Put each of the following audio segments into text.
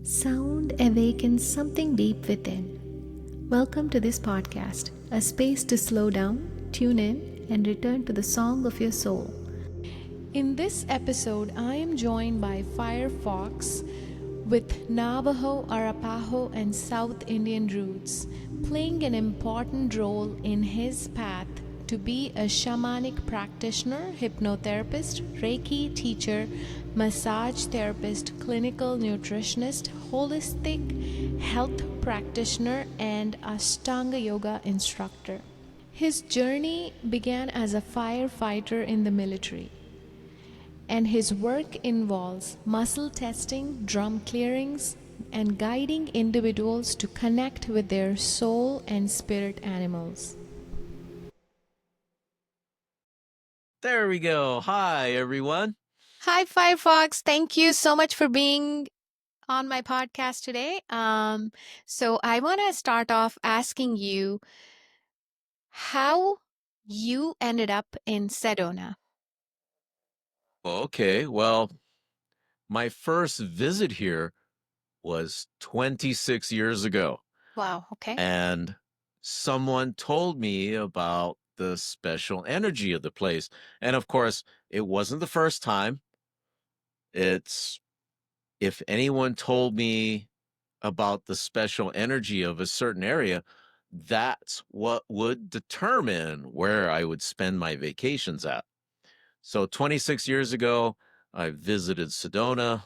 Sound awakens something deep within. Welcome to this podcast, a space to slow down, tune in, and return to the song of your soul. In this episode, I am joined by Firefox with Navajo, Arapaho, and South Indian roots, playing an important role in his path to be a shamanic practitioner, hypnotherapist, Reiki teacher, massage therapist, clinical nutritionist, holistic health practitioner, and Ashtanga yoga instructor. His journey began as a firefighter in the military, and his work involves muscle testing, drum clearings, and guiding individuals to connect with their soul and spirit animals. There we go. Hi, everyone. Hi, Firefox. Thank you so much for being on my podcast today. So I want to start off asking you how you ended up in Sedona. Okay, well, my first visit here was 26 years ago, Wow. Okay. and someone told me about the special energy of the place. And of course, it wasn't the first time. It's if anyone told me about the special energy of a certain area, that's what would determine where I would spend my vacations at. So 26 years ago, I visited Sedona,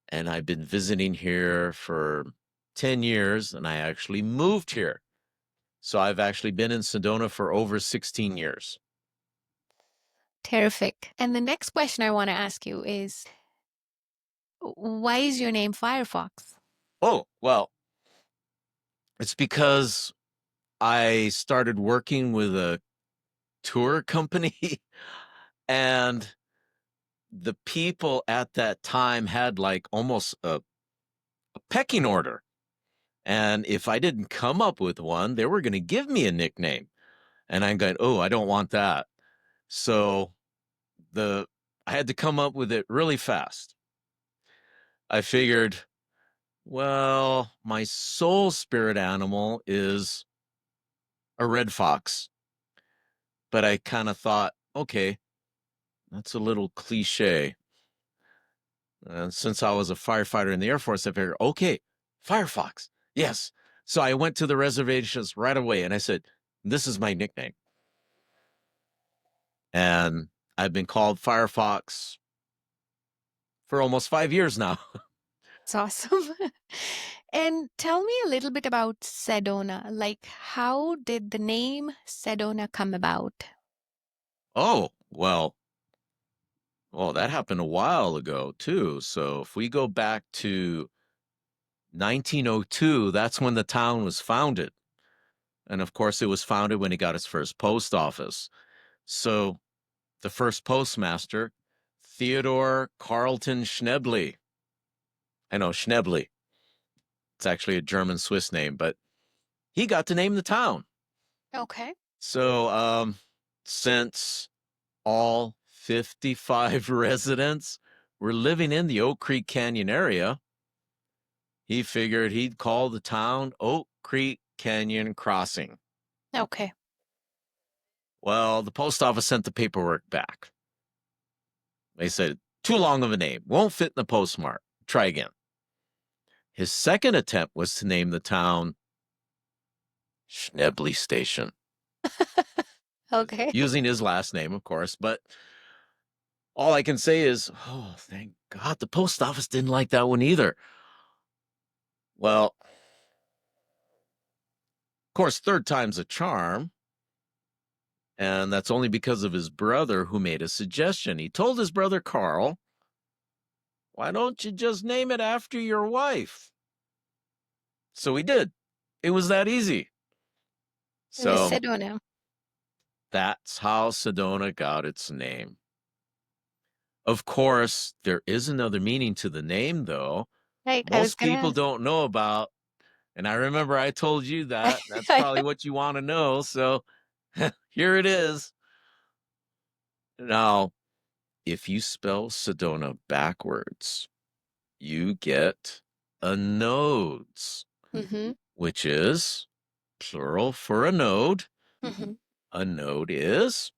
and I've been visiting here for 10 years, and I actually moved here. So I've actually been in Sedona for over 16 years. Terrific. And the next question I want to ask you is why is your name Firefox? Oh, well, it's because I started working with a tour company, and the people at that time had like almost a pecking order. And if I didn't come up with one, they were going to give me a nickname. And I'm going, oh, I don't want that. So I had to come up with it really fast. I figured, well, my soul spirit animal is a red fox. But I kind of thought, okay, that's a little cliche. And since I was a firefighter in the Air Force, I figured, okay, Firefox. Yes. So I went to the reservations right away and I said, this is my nickname. And I've been called Firefox for almost 5 years now. It's awesome. And tell me a little bit about Sedona. Like, how did the name Sedona come about? Oh, well, that happened a while ago too. So if we go back to 1902, that's when the town was founded. And of course, it was founded when it got its first post office. So the first postmaster, Theodore Carlton Schneble. I know Schneble. It's actually a German Swiss name, but he got to name the town. Okay. So since all 55 residents were living in the Oak Creek Canyon area, he figured he'd call the town Oak Creek Canyon Crossing. Okay. Well, the post office sent the paperwork back. They said, too long of a name, won't fit in the postmark. Try again. His second attempt was to name the town Schneble Station, Okay. using his last name, of course. But all I can say is, oh, thank God the post office didn't like that one either. Well, of course, third time's a charm. And that's only because of his brother who made a suggestion. He told his brother Carl, why don't you just name it after your wife? So he did. It was that easy. It was So Sedona. that's how Sedona got its name. Of course, there is another meaning to the name, though. Right. I was Most people gonna. don't know about. And I remember I told you that. That's I probably what you want to know. So here it is. Now, if you spell Sedona backwards, you get anodes, Mm-hmm. which is plural for a node. Mm-hmm. A node is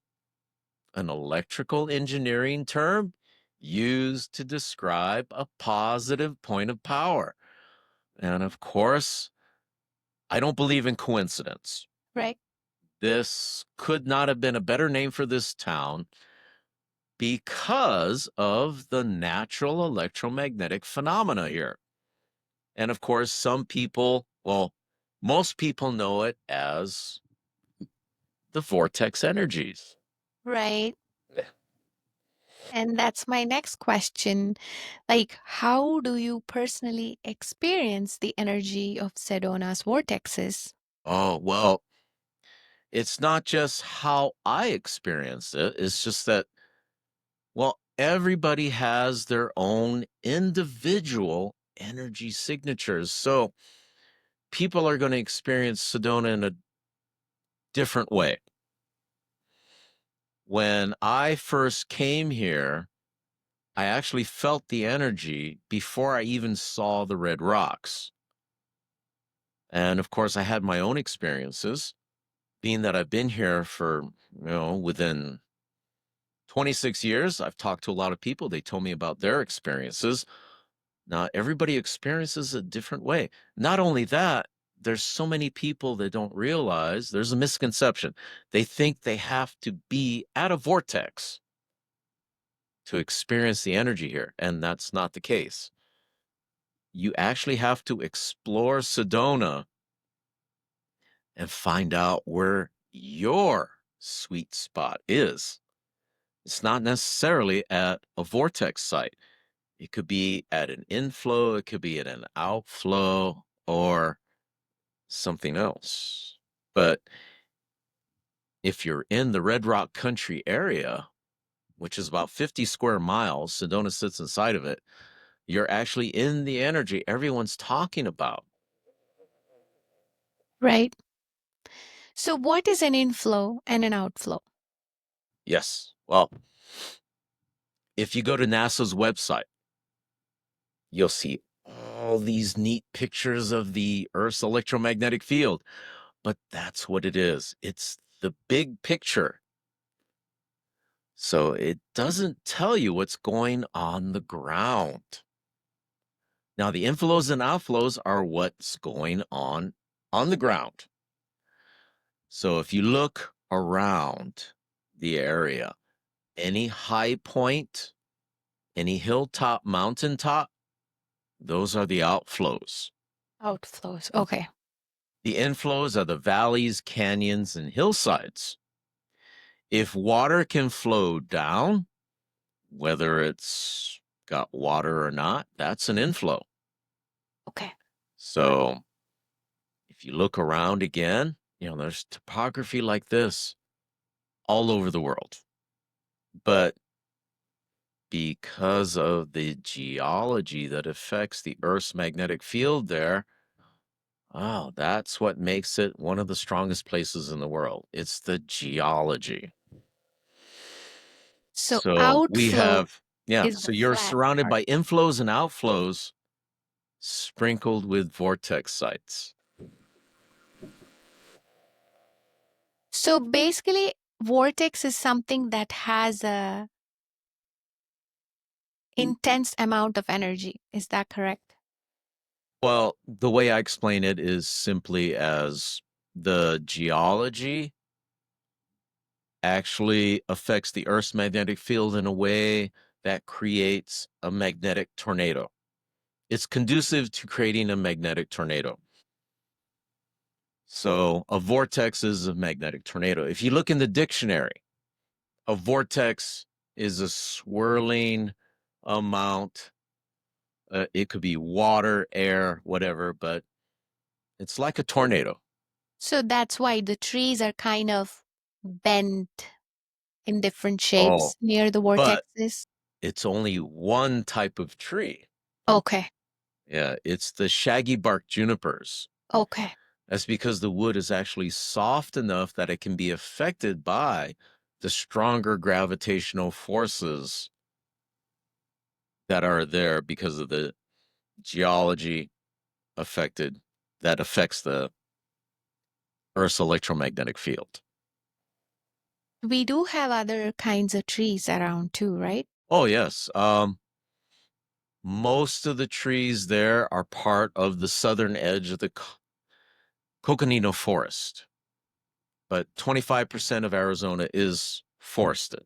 an electrical engineering term used to describe a positive point of power. And of course, I don't believe in coincidence. Right. This could not have been a better name for this town because of the natural electromagnetic phenomena here. And of course, some people, well, most people know it as the vortex energies. Right. And that's my next question. Like, how do you personally experience the energy of Sedona's vortexes? Oh, well, it's not just how I experience it, it's just that, well, everybody has their own individual energy signatures. So people are going to experience Sedona in a different way. When I first came here, I actually felt the energy before I even saw the red rocks. And of course, I had my own experiences, being that I've been here for, within 26 years. I've talked to a lot of people. They told me about their experiences. Now, everybody experiences a different way. Not only that, there's so many people that don't realize there's a misconception. They think they have to be at a vortex to experience the energy here, and that's not the case. You actually have to explore Sedona and find out where your sweet spot is. It's not necessarily at a vortex site. It could be at an inflow, it could be at an outflow, or something else. But if you're in the Red Rock Country area, which is about 50 square miles, Sedona sits inside of it, you're actually in the energy everyone's talking about. Right. So, what is an inflow and an outflow? Yes. Well, if you go to NASA's website, you'll see all these neat pictures of the Earth's electromagnetic field. But that's what it is. It's the big picture. So it doesn't tell you what's going on the ground. Now, the inflows and outflows are what's going on the ground. So if you look around the area, any high point, any hilltop, mountaintop, those are the outflows. Outflows. Okay. The inflows are the valleys, canyons, and hillsides. If water can flow down, whether it's got water or not, that's an inflow. Okay. So if you look around again, there's topography like this all over the world. But because of the geology that affects the Earth's magnetic field there, oh, that's what makes it one of the strongest places in the world. It's the geology. So, So we outflow have, yeah, is the so you're flat surrounded part. by inflows and outflows sprinkled with vortex sites. So, basically, vortex is something that has a intense amount of energy. Is that correct? Well, the way I explain it is simply as the geology actually affects the Earth's magnetic field in a way that creates a magnetic tornado. It's conducive to creating a magnetic tornado. So a vortex is a magnetic tornado. If you look in the dictionary, a vortex is a swirling amount. It could be water, air, whatever, but it's like a tornado. So, that's why the trees are kind of bent in different Oh, shapes near the but vortexes. it's only one type of tree. Okay. Yeah, it's the shaggy bark junipers. Okay. That's because the wood is actually soft enough that it can be affected by the stronger gravitational forces that are there because of the geology that affects the Earth's electromagnetic field. We do have other kinds of trees around too, right? Oh, yes. Most of the trees there are part of the southern edge of the Coconino Forest, but 25% of Arizona is forested.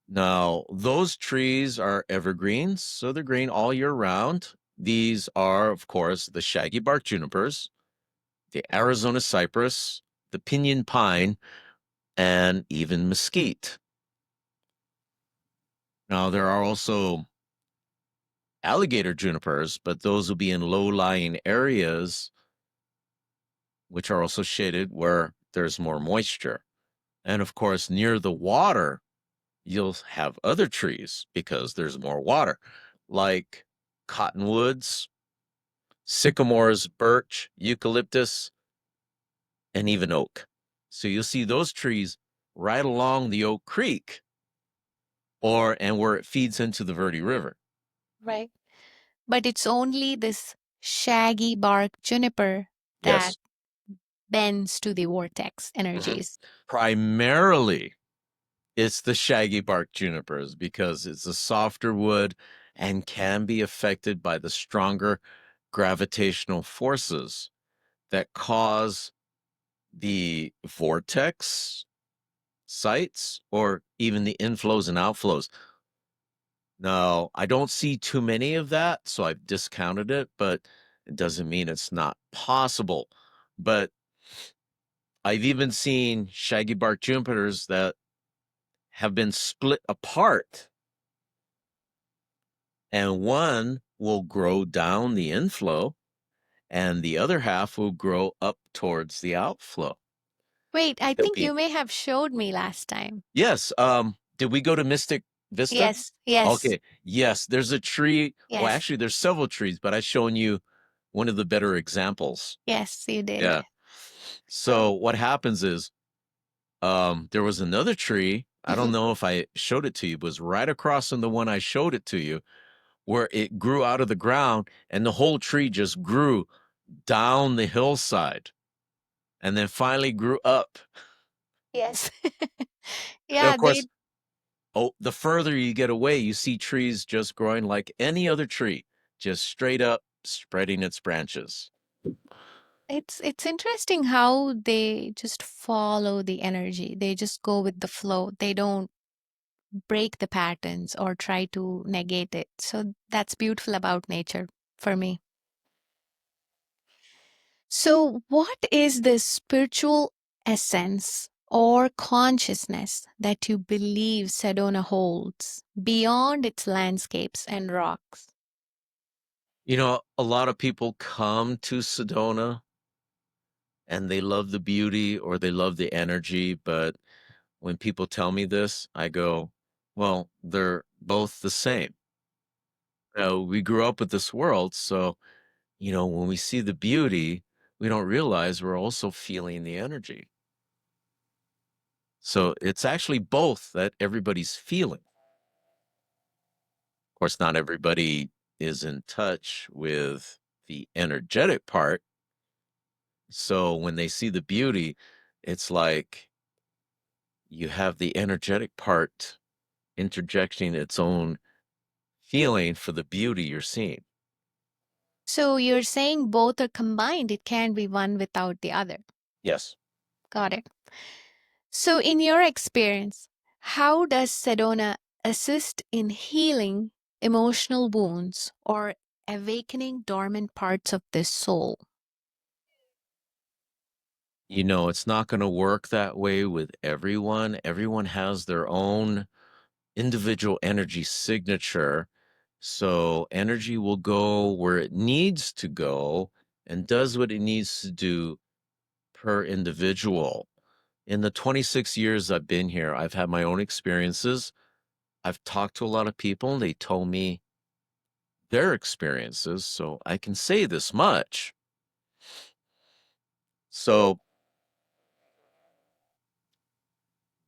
Now, those trees are evergreens, so they're green all year round. These are, of course, the shaggy bark junipers, the Arizona cypress, the pinyon pine, and even mesquite. Now, there are also alligator junipers, but those will be in low-lying areas, which are also shaded where there's more moisture. And of course, near the water, you'll have other trees because there's more water, like cottonwoods, sycamores, birch, eucalyptus, and even oak. So you'll see those trees right along the Oak Creek and where it feeds into the Verde River. Right. But it's only this shaggy bark juniper that Yes. bends to the vortex Mhm. energies. Primarily, it's the shaggy bark junipers because it's a softer wood and can be affected by the stronger gravitational forces that cause the vortex sites or even the inflows and outflows. Now, I don't see too many of that, so I've discounted it, but it doesn't mean it's not possible. But I've even seen shaggy bark junipers that have been split apart, and one will grow down the inflow and the other half will grow up towards the outflow. Wait, I It'll think be you may have showed me last time. Yes, did we go to Mystic Vista? Yes, yes, Okay, yes, there's a tree. Well, yes, actually, there's several trees, but I've shown you one of the better examples. yes, you did. Yeah. So what happens is, there was another tree. I don't know if I showed it to you, but it was right across from the one I showed it to you, where it grew out of the ground, and the whole tree just grew down the hillside, and then finally grew up. Yes. And of Yeah, they course, the further you get away, you see trees just growing like any other tree, just straight up spreading its branches. it's interesting how they just follow the energy. They just go with the flow. They don't break the patterns or try to negate it. So that's beautiful about nature for me. So, what is the spiritual essence or consciousness that you believe Sedona holds beyond its landscapes and rocks? You know, a lot of people come to Sedona and they love the beauty or they love the energy, but when people tell me this, I go, well, they're both the same. We grew up with this world, so when we see the beauty, we don't realize we're also feeling the energy. So it's actually both that everybody's feeling. Of course, not everybody is in touch with the energetic part. So when they see the beauty, it's like you have the energetic part interjecting its own feeling for the beauty you're seeing. So, you're saying both are combined, it can't be one without the other. Yes. Got it. So, in your experience, how does Sedona assist in healing emotional wounds or awakening dormant parts of the soul? It's not going to work that way with everyone. Everyone has their own individual energy signature. So energy will go where it needs to go and does what it needs to do per individual. In the 26 years I've been here, I've had my own experiences. I've talked to a lot of people and they told me their experiences. So I can say this much. So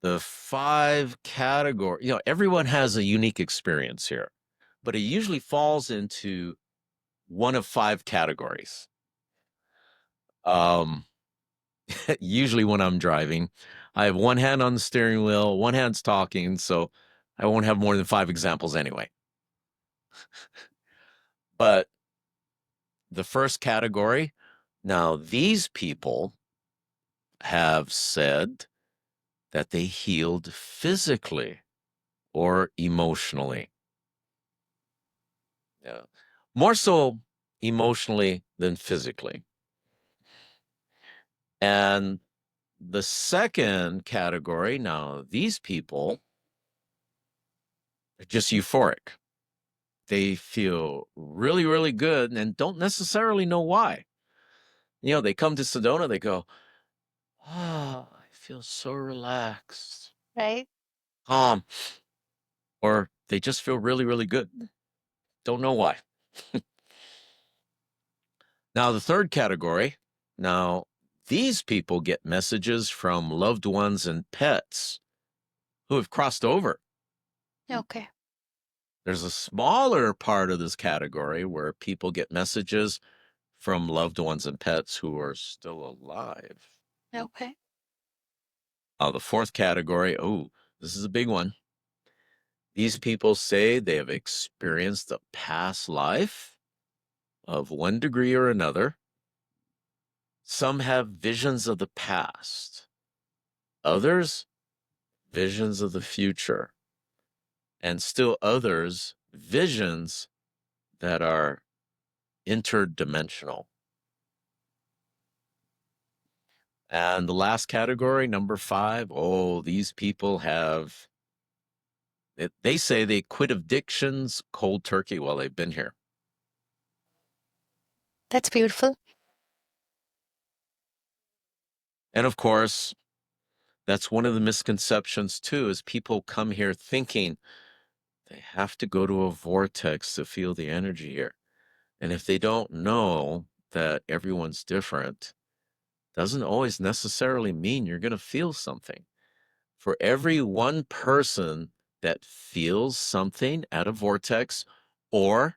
the five category, everyone has a unique experience here. but it usually falls into one of 5 categories. Usually when I'm driving, I have one hand on the steering wheel, one hand's talking, so I won't have more than 5 examples anyway. But the first category, now these people have said that they healed physically or emotionally. Yeah. More so emotionally than physically. And the second category, now these people are just euphoric. They feel really, really good and don't necessarily know why. You know, they come to Sedona, they go, "Ah, I feel so relaxed." Right? Calm. Or they just feel really, really good. Don't know why. Now, the third category, now these people get messages from loved ones and pets who have crossed over. Okay. There's a smaller part of this category where people get messages from loved ones and pets who are still alive. Okay. The fourth category, oh, this is a big one. These people say they have experienced a past life of one degree or another. Some have visions of the past, others, visions of the future, and still others, visions that are interdimensional. And the last category, number 5, oh, these people have, they say they quit addictions cold turkey while they've been here. That's beautiful. And of course, that's one of the misconceptions too, is people come here thinking they have to go to a vortex to feel the energy here. And if they don't know that everyone's different, doesn't always necessarily mean you're going to feel something. For every one person that feels something at a vortex or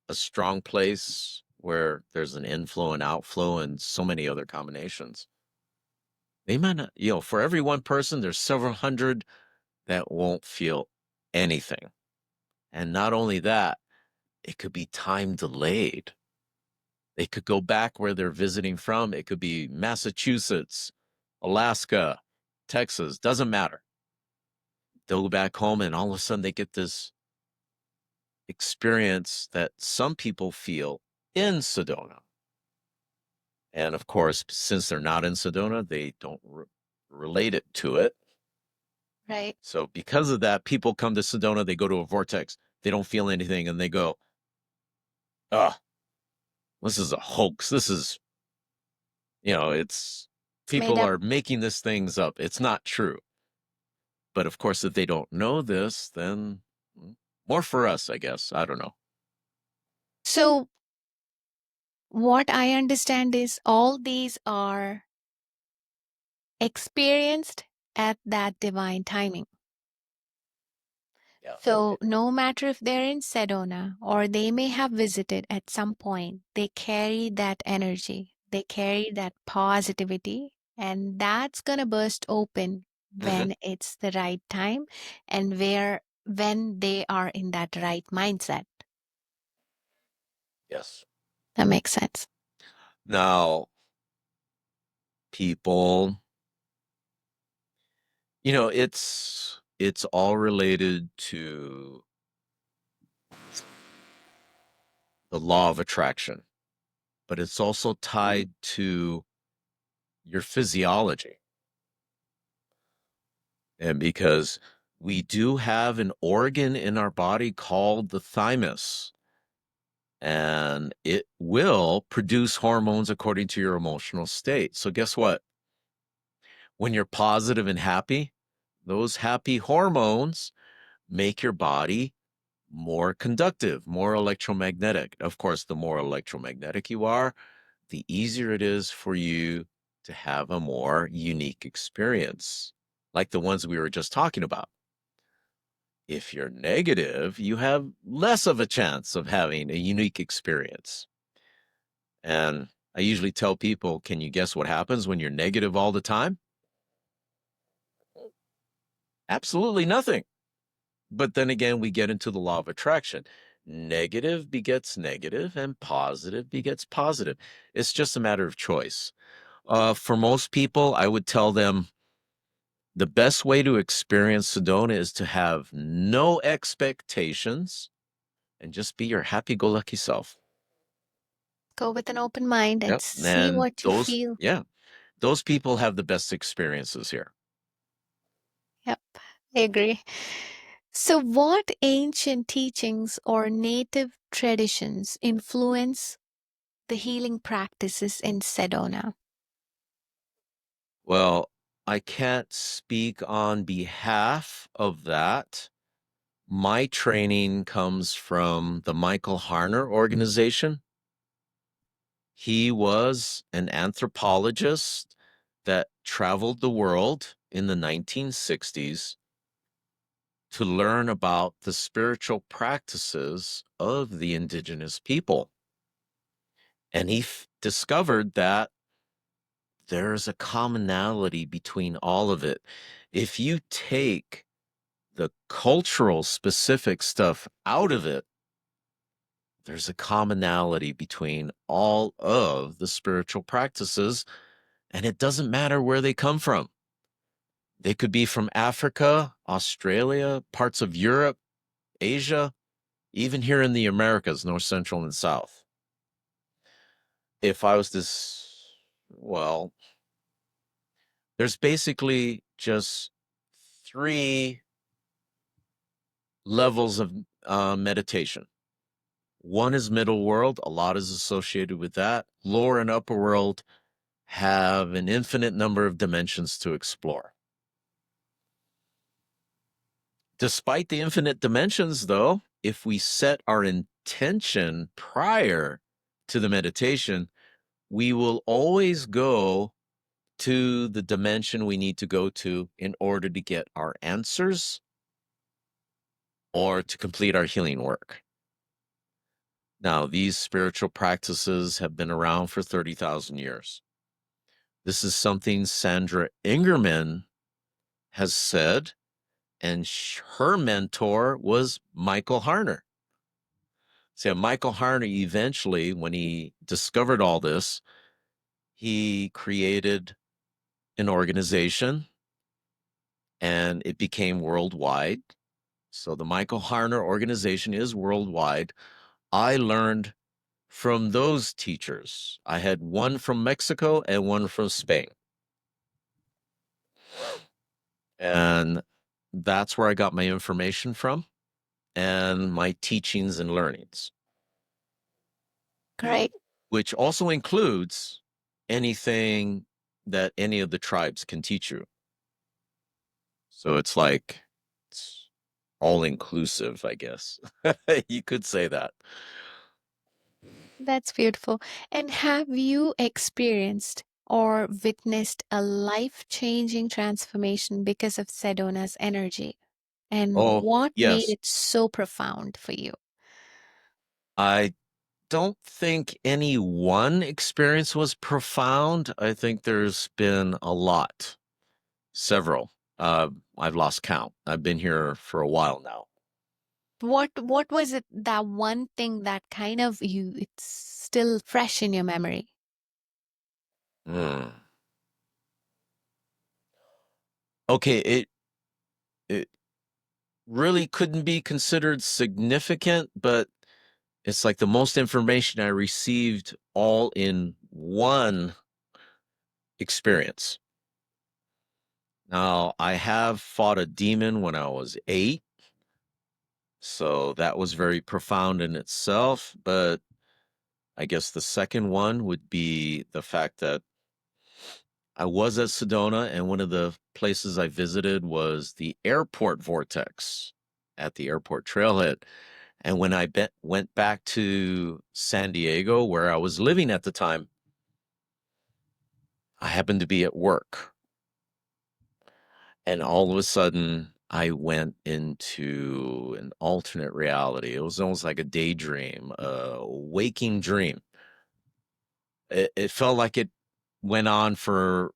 a strong place where there's an inflow and outflow and so many other combinations, they might not, you know, for every one person, there's several hundred that won't feel anything. And not only that, it could be time delayed. They could go back where they're visiting from. It could be Massachusetts, Alaska, Texas, doesn't matter. They'll go back home and all of a sudden they get this experience that some people feel in Sedona. And of course, since they're not in Sedona, they don't relate it to it. Right. So because of that, people come to Sedona, they go to a vortex, they don't feel anything, and they go, "Ah, this is a hoax. This is, you know, it's It's made people up. are making these things up. It's not true." But of course, if they don't know this, then more for us, I guess. I don't know. So, what I understand is all these are experienced at that divine timing. Yeah. So, no matter if they're in Sedona or they may have visited at some point, they carry that energy, they carry that positivity, and that's going to burst open Mhm. when it's the right time and when they are in that right mindset. Yes. That makes sense. Now, people, you know, it's all related to the law of attraction, but it's also tied to your physiology. And because we do have an organ in our body called the thymus, and it will produce hormones according to your emotional state. So guess what? When you're positive and happy, those happy hormones make your body more conductive, more electromagnetic. Of course, the more electromagnetic you are, the easier it is for you to have a more unique experience, like the ones we were just talking about. If you're negative, you have less of a chance of having a unique experience. And I usually tell people, can you guess what happens when you're negative all the time? Absolutely nothing. But then again, we get into the law of attraction. Negative begets negative and positive begets positive. It's just a matter of choice. For most people, I would tell them the best way to experience Sedona is to have no expectations and just be your happy-go-lucky self. Go with an open mind and Yep. see And what you feel. those people have the best experiences here. Yep, I agree. So, what ancient teachings or native traditions influence the healing practices in Sedona? Well, I can't speak on behalf of that. My training comes from the Michael Harner organization. He was an anthropologist that traveled the world in the 1960s to learn about the spiritual practices of the indigenous people. And he discovered that there's a commonality between all of it. If you take the cultural specific stuff out of it, there's a commonality between all of the spiritual practices, and it doesn't matter where they come from. They could be from Africa, Australia, parts of Europe, Asia, even here in the Americas, North, Central, and South. If I was well, there's basically just 3 levels of meditation. One is middle world. A lot is associated with that. Lower and upper world have an infinite number of dimensions to explore. Despite the infinite dimensions, though, if we set our intention prior to the meditation, we will always go to the dimension we need to go to in order to get our answers or to complete our healing work. Now, these spiritual practices have been around for 30,000 years. This is something Sandra Ingerman has said, and her mentor was Michael Harner. So Michael Harner eventually, when he discovered all this, he created an organization and it became worldwide. So the Michael Harner organization is worldwide. I learned from those teachers. I had one from Mexico and one from Spain. And that's where I got my information from and my teachings and learnings, Great. which also includes anything that any of the tribes can teach you. So it's like, it's all inclusive, I guess. You could say that. That's beautiful. And have you experienced or witnessed a life-changing transformation because of Sedona's energy? And Oh, what made yes. it so profound for you? I don't think any one experience was profound. I think there's been a lot, several. I've lost count. I've been here for a while now. What was it, that one thing that kind of it's still fresh in your memory? Mm. Okay, it really couldn't be considered significant, but it's like the most information I received all in one experience. Now, I have fought a demon when I was 8, so that was very profound in itself, but I guess the second one would be the fact that I was at Sedona, and one of the places I visited was the airport vortex at the airport trailhead. And when I went back to San Diego, where I was living at the time, I happened to be at work. And all of a sudden, I went into an alternate reality. It was almost like a daydream, a waking dream. It felt like it went on for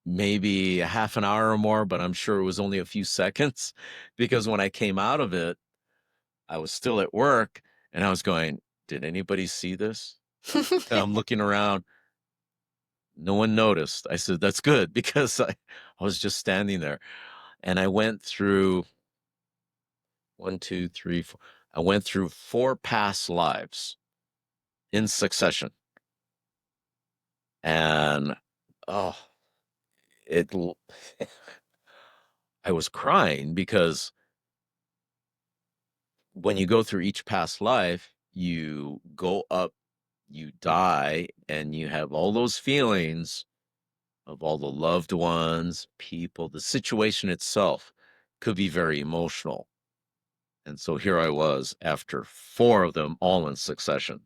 maybe a half an hour or more, but I'm sure it was only a few seconds because when I came out of it, I was still at work and I was going, did anybody see this? And I'm looking around. No one noticed. I said, that's good because I was just standing there. And I went through one, two, three, four. I went through 4 past lives in succession. And oh, it I was crying because when you go through each past life, you go up, you die, and you have all those feelings of all the loved ones, people, the situation itself could be very emotional. And so here I was after 4 of them all in succession.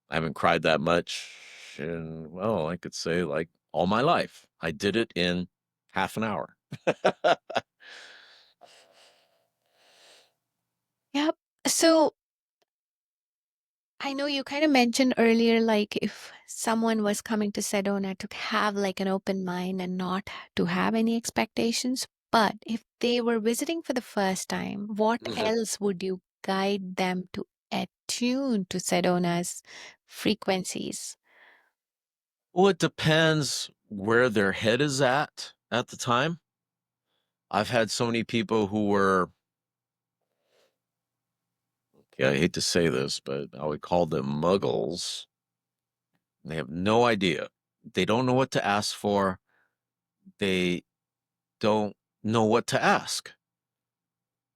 I haven't cried that much in, well, I could say like all my life. I did it in half an hour. Yep. So I know you kind of mentioned earlier, like if someone was coming to Sedona to have like an open mind and not to have any expectations, but if they were visiting for the first time, what Mhm. else would you guide them to attune to Sedona's frequencies? Well, it depends where their head is at the time. I've had so many people who were, yeah, I hate to say this, but I would call them muggles. They have no idea. They don't know what to ask for. They don't know what to ask.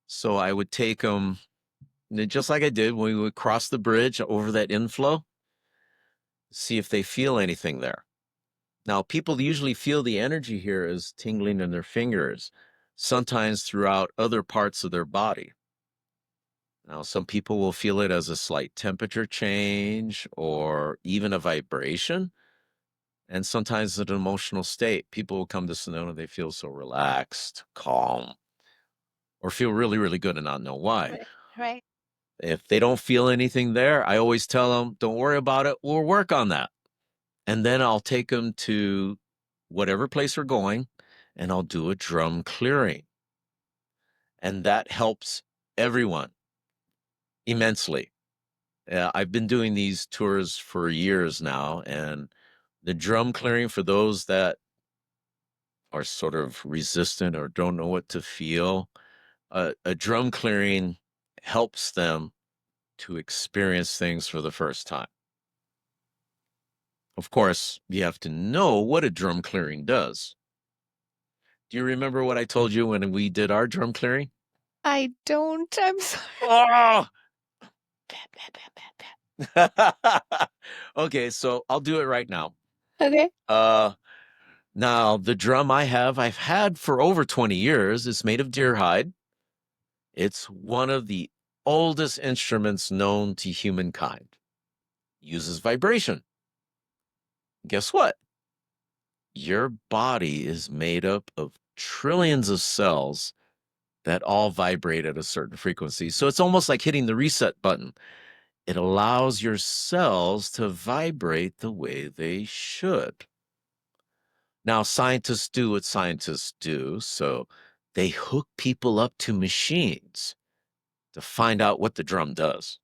So I would take them, just like I did when we would cross the bridge over that inflow, see if they feel anything there. Now, people usually feel the energy here as tingling in their fingers, sometimes throughout other parts of their body. Now, some people will feel it as a slight temperature change or even a vibration, and sometimes an emotional state. People will come to Sedona, they feel so relaxed, calm, or feel really, really good and not know why. Right. Right. If they don't feel anything there, I always tell them, don't worry about it. We'll work on that. And then I'll take them to whatever place we're going and I'll do a drum clearing. And that helps everyone immensely. I've been doing these tours for years now, and the drum clearing for those that are sort of resistant or don't know what to feel, a drum clearing helps them to experience things for the first time. Of course, you have to know what a drum clearing does. Do you remember what I told you when we did our drum clearing? I don't. I'm sorry. Oh! Okay, so I'll do it right now. Okay. Uh, Now, the drum I've had for over 20 years is made of deer hide. It's one of the oldest instruments known to humankind. Uses vibration. Guess what? Your body is made up of trillions of cells that all vibrate at a certain frequency. So it's almost like hitting the reset button. It allows your cells to vibrate the way they should. Now, scientists do what scientists do, so they hook people up to machines to find out what the drum does.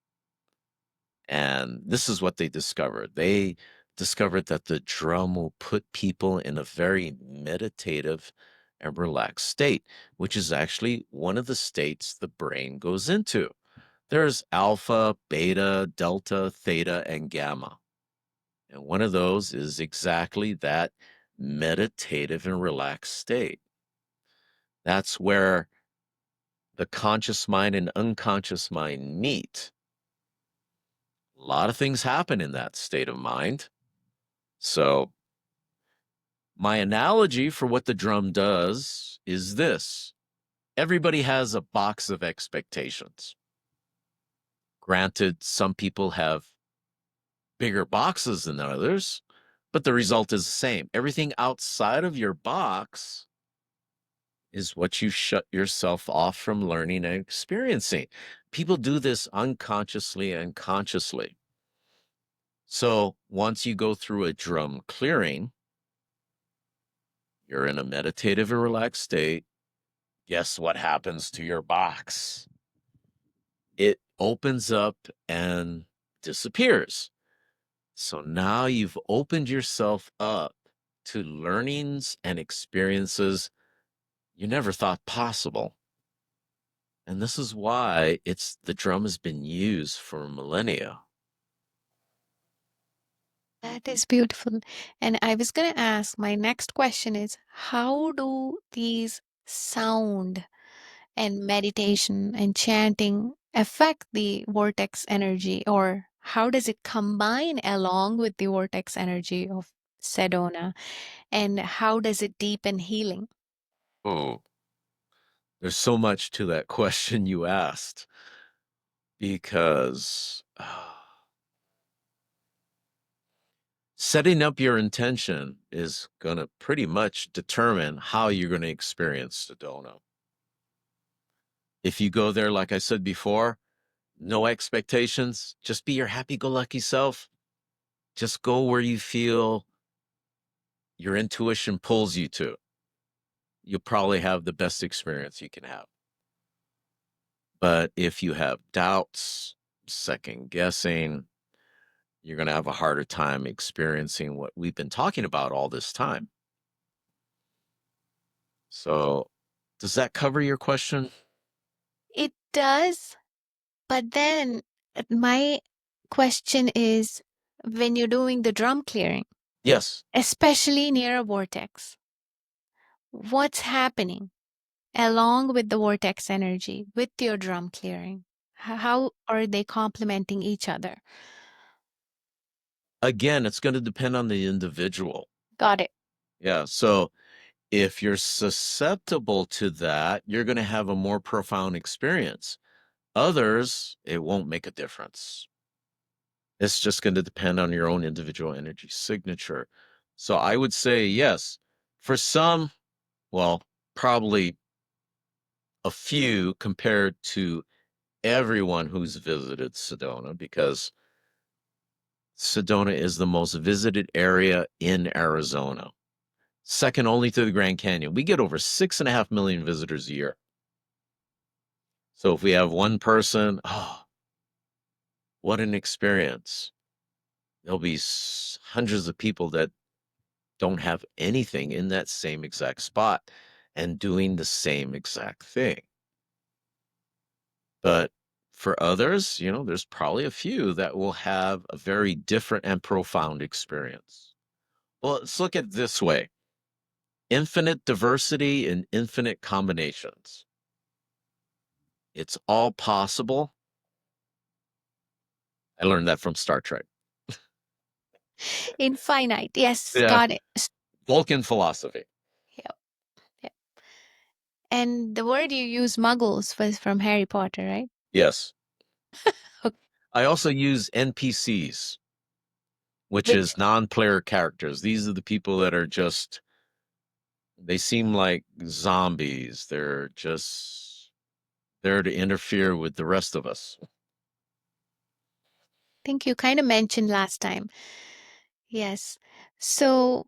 And this is what they discovered. They discovered that the drum will put people in a very meditative and relaxed state, which is actually one of the states the brain goes into. There's alpha, beta, delta, theta, and gamma. And one of those is exactly that meditative and relaxed state. That's where the conscious mind and unconscious mind meet. A lot of things happen in that state of mind. So, my analogy for what the drum does is this: everybody has a box of expectations. Granted, some people have bigger boxes than others, but the result is the same. Everything outside of your box is what you shut yourself off from learning and experiencing. People do this unconsciously and consciously. So once you go through a drum clearing, you're in a meditative or relaxed state. Guess what happens to your box? It opens up and disappears. So now you've opened yourself up to learnings and experiences you never thought possible. And this is why the drum has been used for millennia. That is beautiful. And I was going to ask, my next question is, how do these sound and meditation and chanting affect the vortex energy, or how does it combine along with the vortex energy of Sedona, and how does it deepen healing? Oh, there's so much to that question you asked because setting up your intention is going to pretty much determine how you're going to experience Sedona. If you go there, like I said before, no expectations, just be your happy-go-lucky self. Just go where you feel your intuition pulls you to. You'll probably have the best experience you can have. But if you have doubts, second guessing, you're going to have a harder time experiencing what we've been talking about all this time. So, does that cover your question? It does, but then my question is, when you're doing the drum clearing, Yes. especially near a vortex, what's happening along with the vortex energy with your drum clearing? How are they complementing each other? Again, it's going to depend on the individual. Got it. Yeah. So, if you're susceptible to that, you're going to have a more profound experience. Others, it won't make a difference. It's just going to depend on your own individual energy signature. So I would say yes. For some, well, probably a few compared to everyone who's visited Sedona, because Sedona is the most visited area in Arizona, second only to the Grand Canyon. We get over 6.5 million visitors a year. So if we have one person, oh, what an experience. There'll be hundreds of people that don't have anything in that same exact spot and doing the same exact thing. But for others, there's probably a few that will have a very different and profound experience. Well, let's look at it this way: infinite diversity and infinite combinations. It's all possible. I learned that from Star Trek. Infinite. Yes, Yeah. got it. Vulcan philosophy. Yep. Yep. And the word you use, muggles, was from Harry Potter, right? Yes. Okay. I also use NPCs, which Which, is non-player characters. These are the people that are they seem like zombies. They're just there to interfere with the rest of us. I think you kind of mentioned last time. Yes. So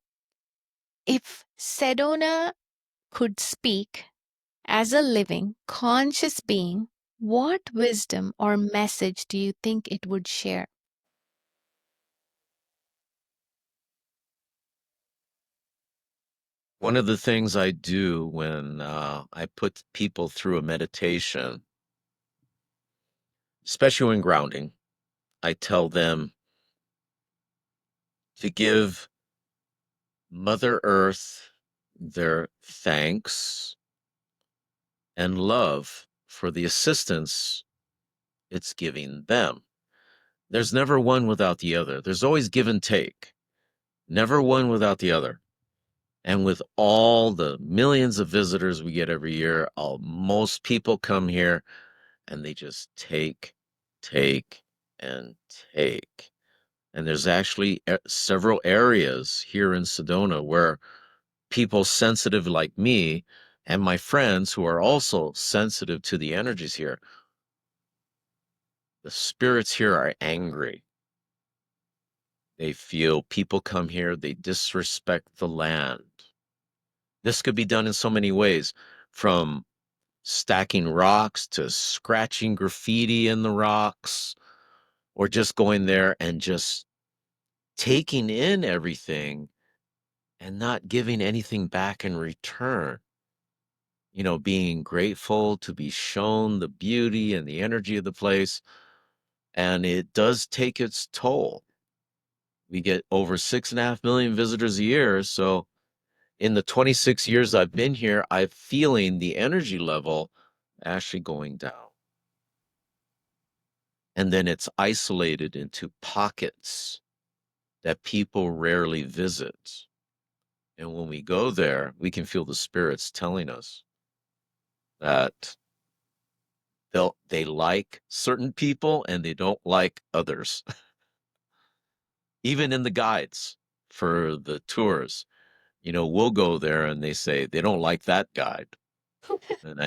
if Sedona could speak as a living, conscious being, what wisdom or message do you think it would share? One of the things I do when I put people through a meditation, especially when grounding, I tell them to give Mother Earth their thanks and love for the assistance it's giving them. There's never one without the other. There's always give and take, never one without the other. And with all the millions of visitors we get every year, most people come here and they just take, and take. And there's actually several areas here in Sedona where people sensitive like me and my friends who are also sensitive to the energies here, the spirits here are angry. They feel people come here, they disrespect the land. This could be done in so many ways, from stacking rocks to scratching graffiti in the rocks, or just going there and just taking in everything and not giving anything back in return. You know, being grateful to be shown the beauty and the energy of the place. And it does take its toll. We get over 6.5 million visitors a year. So in the 26 years I've been here, I'm feeling the energy level actually going down. And then it's isolated into pockets that people rarely visit. And when we go there, we can feel the spirits telling us that they like certain people and they don't like others. Even in the guides for the tours, you know, we'll go there and they say they don't like that guide. And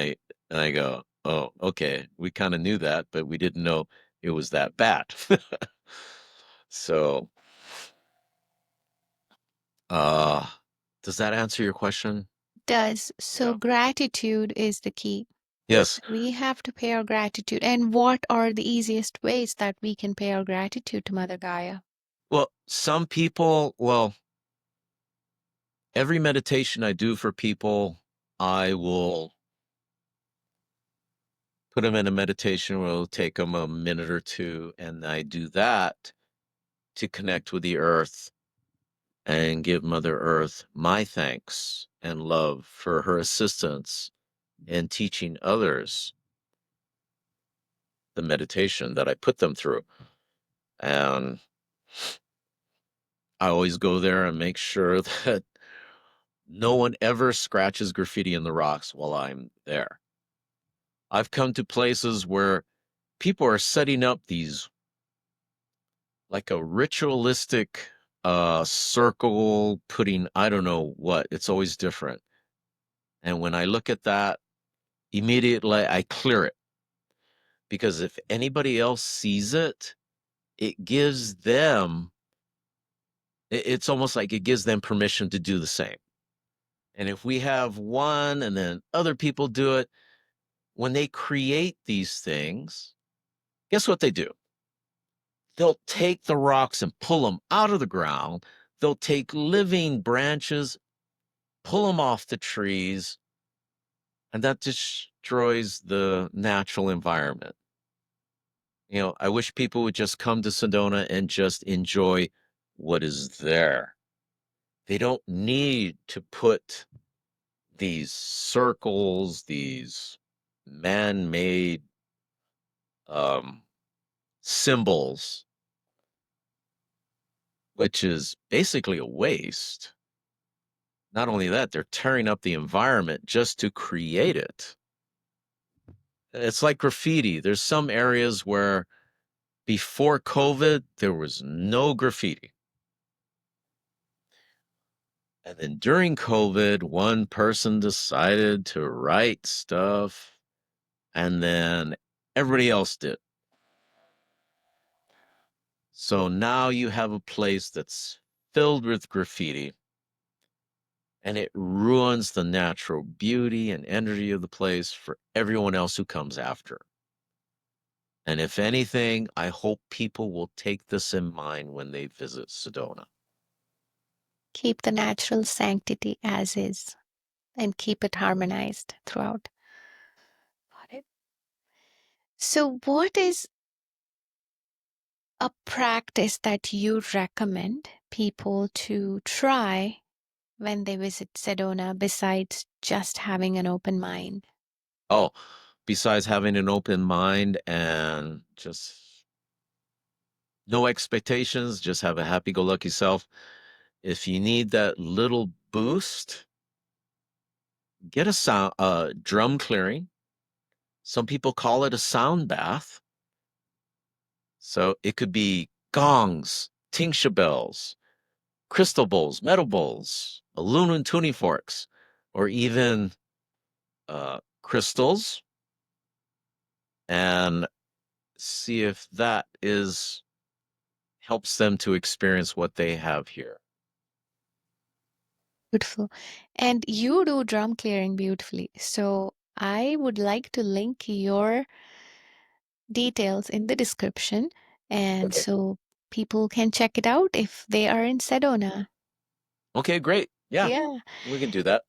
I go, oh, okay, we kind of knew that, but we didn't know it was that bad. So, uh, does that answer your question? Does. So Yeah. gratitude is the key. Yes. We have to pay our gratitude. And what are the easiest ways that we can pay our gratitude to Mother Gaia? Well, some people, well, every meditation I do for people, I will put them in a meditation where it'll take them a minute or two, and I do that to connect with the earth and give Mother Earth my thanks and love for her assistance in teaching others the meditation that I put them through. And I always go there and make sure that no one ever scratches graffiti in the rocks while I'm there. I've come to places where people are setting up these like a ritualistic circle, putting I don't know what, it's always different. And when I look at that, immediately I clear it, because if anybody else sees it, it gives them it's almost like it gives them permission to do the same. And if we have one and then other people do it, when they create these things, guess what they do? They'll take the rocks and pull them out of the ground. They'll take living branches, pull them off the trees, and that destroys the natural environment. You know, I wish people would just come to Sedona and just enjoy what is there. They don't need to put these circles, these man-made um, symbols, which is basically a waste. Not only that, they're tearing up the environment just to create it. It's like graffiti. There's some areas where before COVID, there was no graffiti. And then during COVID, one person decided to write stuff, and then everybody else did. So now you have a place that's filled with graffiti, and it ruins the natural beauty and energy of the place for everyone else who comes after. And if anything, I hope people will take this in mind when they visit Sedona. Keep the natural sanctity as is and keep it harmonized throughout. Got it. So, what is a practice that you recommend people to try when they visit Sedona besides just having an open mind? Oh, besides having an open mind and just no expectations, just have a happy-go-lucky self. If you need that little boost, get a drum clearing. Some people call it a sound bath. So it could be gongs, tingsha bells, crystal bowls, metal bowls, aluminum tuning forks, or even crystals and see if that helps them to experience what they have here. Beautiful. And you do drum clearing beautifully. So I would like to link your details in the description. And Okay. so people can check it out if they are in Sedona. Okay, great. Yeah, Yeah. we can do that.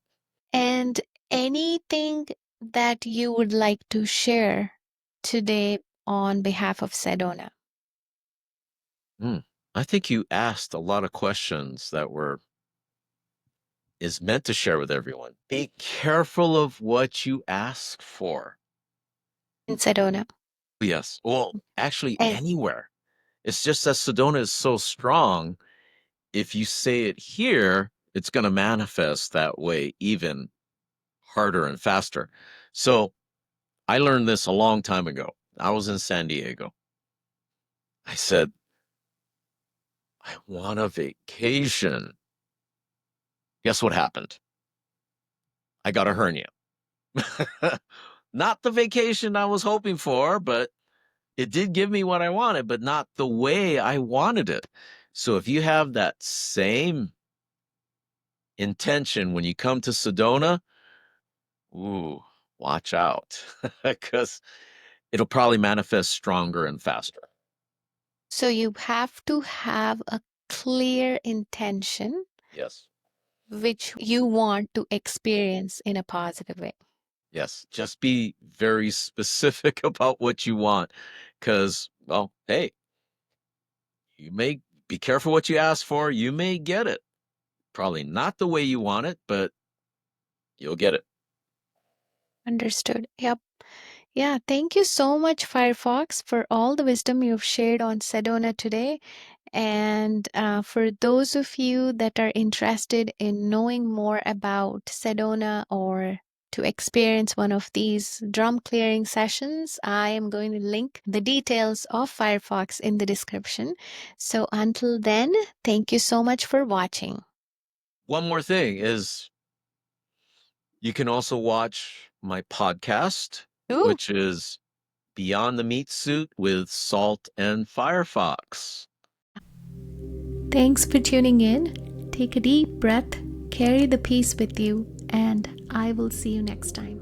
And anything that you would like to share today on behalf of Sedona? I think you asked a lot of questions that is meant to share with everyone. Be careful of what you ask for. In Sedona. Yes. Well, actually, And anywhere. It's just that Sedona is so strong. If you say it here, it's going to manifest that way even harder and faster. So I learned this a long time ago. I was in San Diego. I said, I want a vacation. Guess what happened? I got a hernia. Not the vacation I was hoping for, but it did give me what I wanted, but not the way I wanted it. So if you have that same intention when you come to Sedona, ooh, watch out, because it'll probably manifest stronger and faster. so you have to have a clear intention Yes. which you want to experience in a positive way. Yes. Just be very specific about what you want. Because, well, hey, you may be careful what you ask for. You may get it. Probably not the way you want it, but you'll get it. Understood. Yep. Yeah, thank you so much, Firefox, for all the wisdom you've shared on Sedona today. And for those of you that are interested in knowing more about Sedona or to experience one of these drum clearing sessions, I am going to link the details of Firefox in the description. So until then, thank you so much for watching. One more thing is you can also watch my podcast, Ooh. which is Beyond the Meat Suit with Salt and Firefox. Thanks for tuning in. Take a deep breath, carry the peace with you, and I will see you next time.